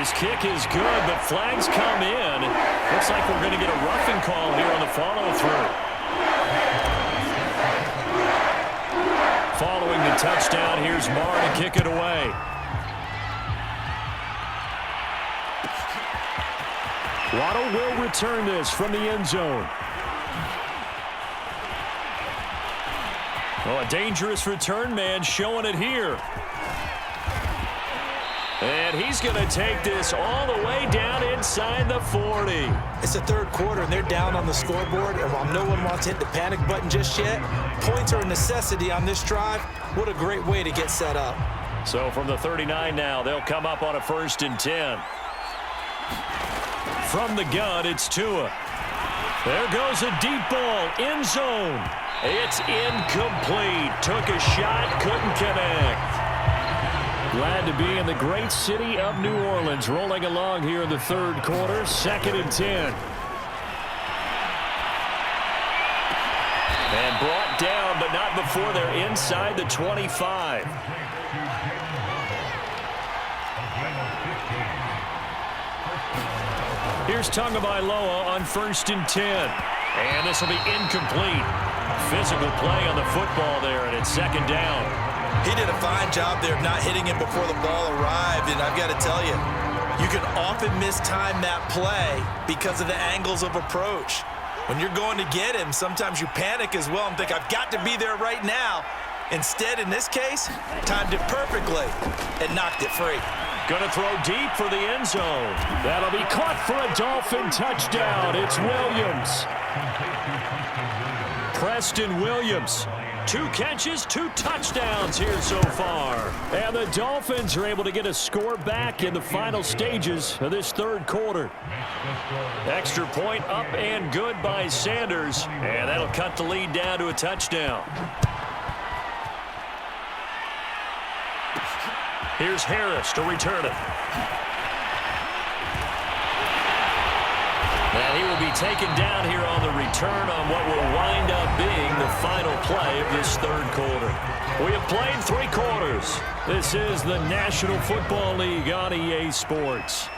His kick is good, but flags come in. Looks like we're going to get a roughing call here on the follow-through. Following the touchdown, here's Marr to kick it away. Waddle will return this from the end zone. Oh, a dangerous return man showing it here. And he's going to take this all the way down inside the 40. It's the third quarter, and they're down on the scoreboard. And while no one wants to hit the panic button just yet, points are a necessity on this drive. What a great way to get set up. So from the 39 now, they'll come up on a 1st and 10. From the gun, it's Tua. There goes a deep ball, end zone. It's incomplete. Took a shot, couldn't connect. Glad to be in the great city of New Orleans, rolling along here in the third quarter, 2nd and 10. And brought down, but not before they're inside the 25. Here's Tagovailoa on 1st and 10. And this will be incomplete. Physical play on the football there, and it's 2nd down. He did a fine job there of not hitting him before the ball arrived, and I've got to tell you, you can often mistime that play because of the angles of approach. When you're going to get him, sometimes you panic as well and think, I've got to be there right now. Instead, in this case, timed it perfectly and knocked it free. Going to throw deep for the end zone. That'll be caught for a Dolphin touchdown. It's Williams. Preston Williams. 2 catches, 2 touchdowns here so far. And the Dolphins are able to get a score back in the final stages of this third quarter. Extra point up and good by Sanders. And that'll cut the lead down to a touchdown. Here's Harris to return it. And he will be taken down here on the return on what will wind up being the final play of this third quarter. We have played 3 quarters. This is the National Football League on EA Sports.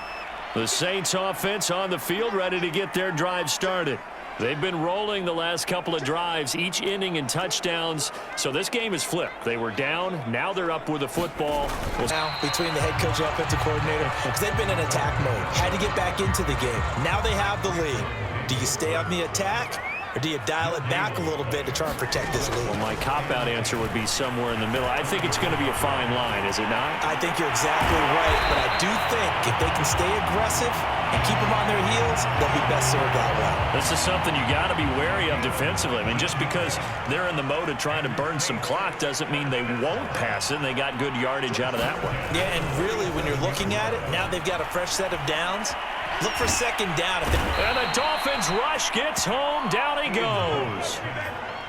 The Saints offense on the field, ready to get their drive started. They've been rolling the last couple of drives, each inning in touchdowns. So this game is flipped. They were down. Now they're up with the football. Now, between the head coach and offensive coordinator, because they've been in attack mode. Had to get back into the game. Now they have the lead. Do you stay on the attack, or do you dial it back a little bit to try and protect this lead? Well, my cop-out answer would be somewhere in the middle. I think it's going to be a fine line, is it not? I think you're exactly right, but I do think if they can stay aggressive and keep them on their heels, they'll be best served that way. This is something you got to be wary of defensively. I mean, just because they're in the mode of trying to burn some clock doesn't mean they won't pass it, and they got good yardage out of that one. Yeah, and really, when you're looking at it, now they've got a fresh set of downs. Look for 2nd down. And the Dolphins rush gets home. Down he goes.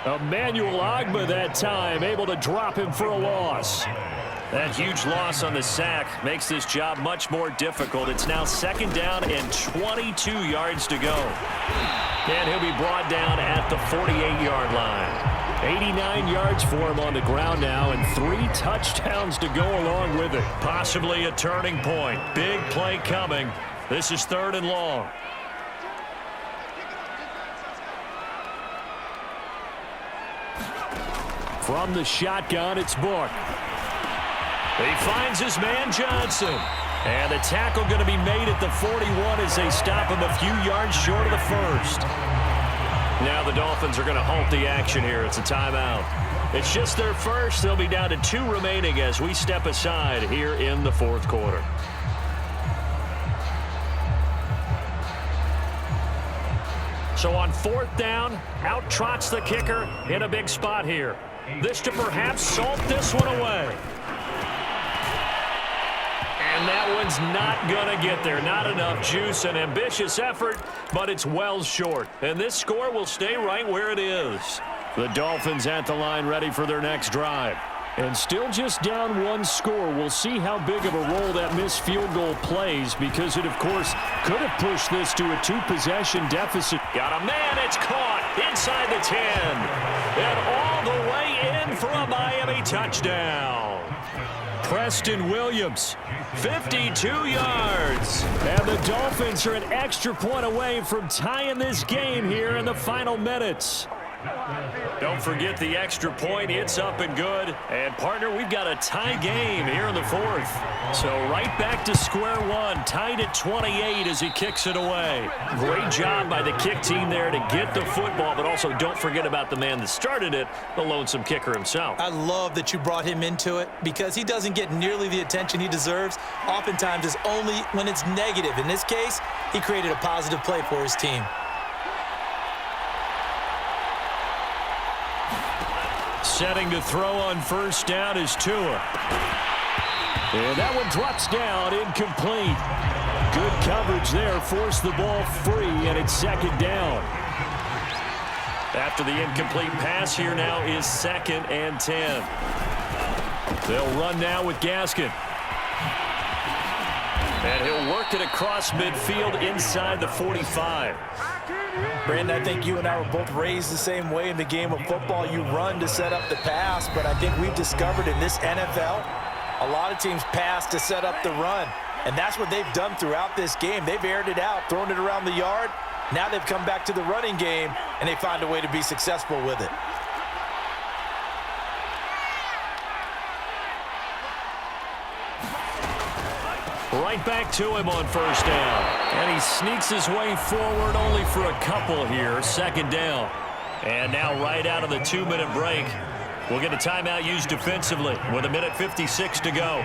Emmanuel Ogbah that time, able to drop him for a loss. That huge loss on the sack makes this job much more difficult. It's now 2nd down and 22 yards to go. And he'll be brought down at the 48-yard line. 89 yards for him on the ground now, and 3 touchdowns to go along with it. Possibly a turning point. Big play coming. This is 3rd and long. From the shotgun, it's Book. He finds his man Johnson. And the tackle going to be made at the 41 as they stop him a few yards short of the 1st. Now the Dolphins are going to halt the action here. It's a timeout. It's just their first. They'll be down to 2 remaining as we step aside here in the 4th quarter. So on 4th down, out trots the kicker in a big spot here. This to perhaps salt this one away. And that one's not going to get there. Not enough juice. An ambitious effort, but it's well short. And this score will stay right where it is. The Dolphins at the line ready for their next drive. And still just down 1 score. We'll see how big of a role that missed field goal plays, because it, of course, could have pushed this to a 2-possession deficit. Got a man. It's caught inside the 10. And all the way in for a Miami touchdown. Preston Williams. 52 yards. And the Dolphins are an extra point away from tying this game here in the final minutes. Don't forget the extra point. It's up and good. And, partner, we've got a tie game here in the fourth. So right back to square one, tied at 28 as he kicks it away. Great job by the kick team there to get the football, but also don't forget about the man that started it, the lonesome kicker himself. I love that you brought him into it because he doesn't get nearly the attention he deserves. Oftentimes it's only when it's negative. In this case, he created a positive play for his team. Setting to throw on first down is Tua. And that one drops down, incomplete. Good coverage there, forced the ball free, and it's second down. After the incomplete pass, here now is 2nd and 10. They'll run now with Gaskin. And he'll work it across midfield inside the 45. Brandon, I think you and I were both raised the same way in the game of football. You run to set up the pass, but I think we've discovered in this NFL, a lot of teams pass to set up the run. And that's what they've done throughout this game. They've aired it out, thrown it around the yard. Now they've come back to the running game, and they find a way to be successful with it. Right back to him on first down. And he sneaks his way forward only for a couple here. Second down. And now right out of the 2-minute break, we'll get a timeout used defensively with 1:56 to go.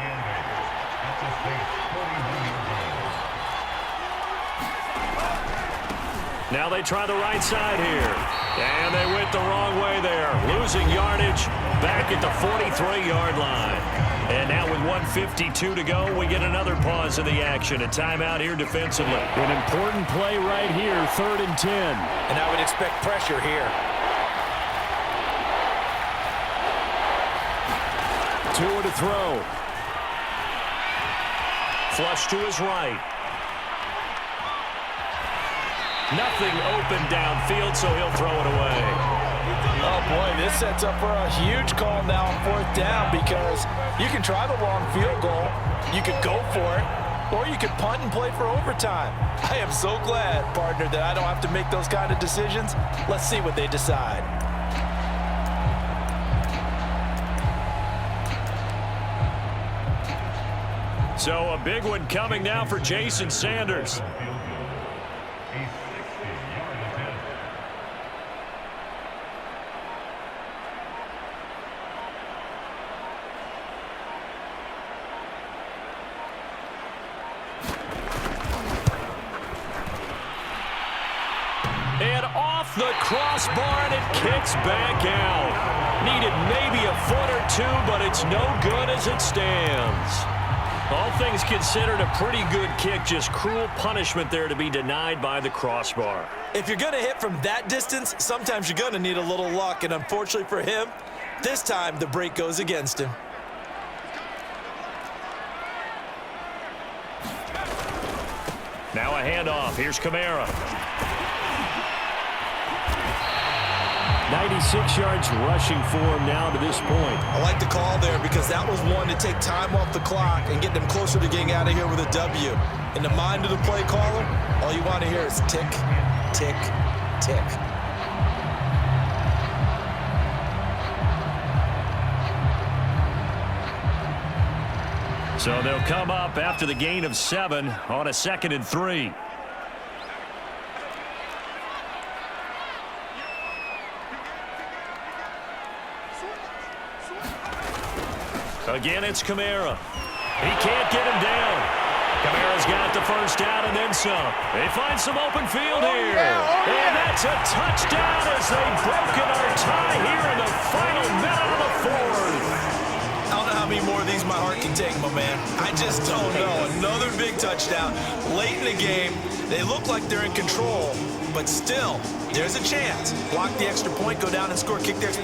Now they try the right side here. And they went the wrong way there. Losing yardage back at the 43-yard line. And now with 1:52 to go, we get another pause in the action. A timeout here defensively. An important play right here, 3rd and 10. And I would expect pressure here. Tua to throw. Flush to his right. Nothing open downfield, so he'll throw it away. Oh, boy, this sets up for a huge call now on 4th down because you can try the long field goal, you could go for it, or you could punt and play for overtime. I am so glad, partner, that I don't have to make those kind of decisions. Let's see what they decide. So a big one coming now for Jason Sanders. And off the crossbar, and it kicks back out. Needed maybe a foot or two, but it's no good as it stands. All things considered, a pretty good kick. Just cruel punishment there to be denied by the crossbar. If you're going to hit from that distance, sometimes you're going to need a little luck. And unfortunately for him, this time the break goes against him. Now a handoff. Here's Kamara. 96 yards rushing for him now to this point. I like the call there because that was one to take time off the clock and get them closer to getting out of here with a W. In the mind of the play caller, all you want to hear is tick, tick, tick. So they'll come up after the gain of 7 on a 2nd and 3. Again, it's Kamara. He can't get him down. Kamara's got the first down and then some. They find some open field here. And that's a touchdown as they've broken our tie here in the final minute of the 4th. I don't know how many more of these my heart can take, my man. I just don't know. Another big touchdown late in the game. They look like they're in control, but still, there's a chance. Block the extra point, go down and score, kick the extra point.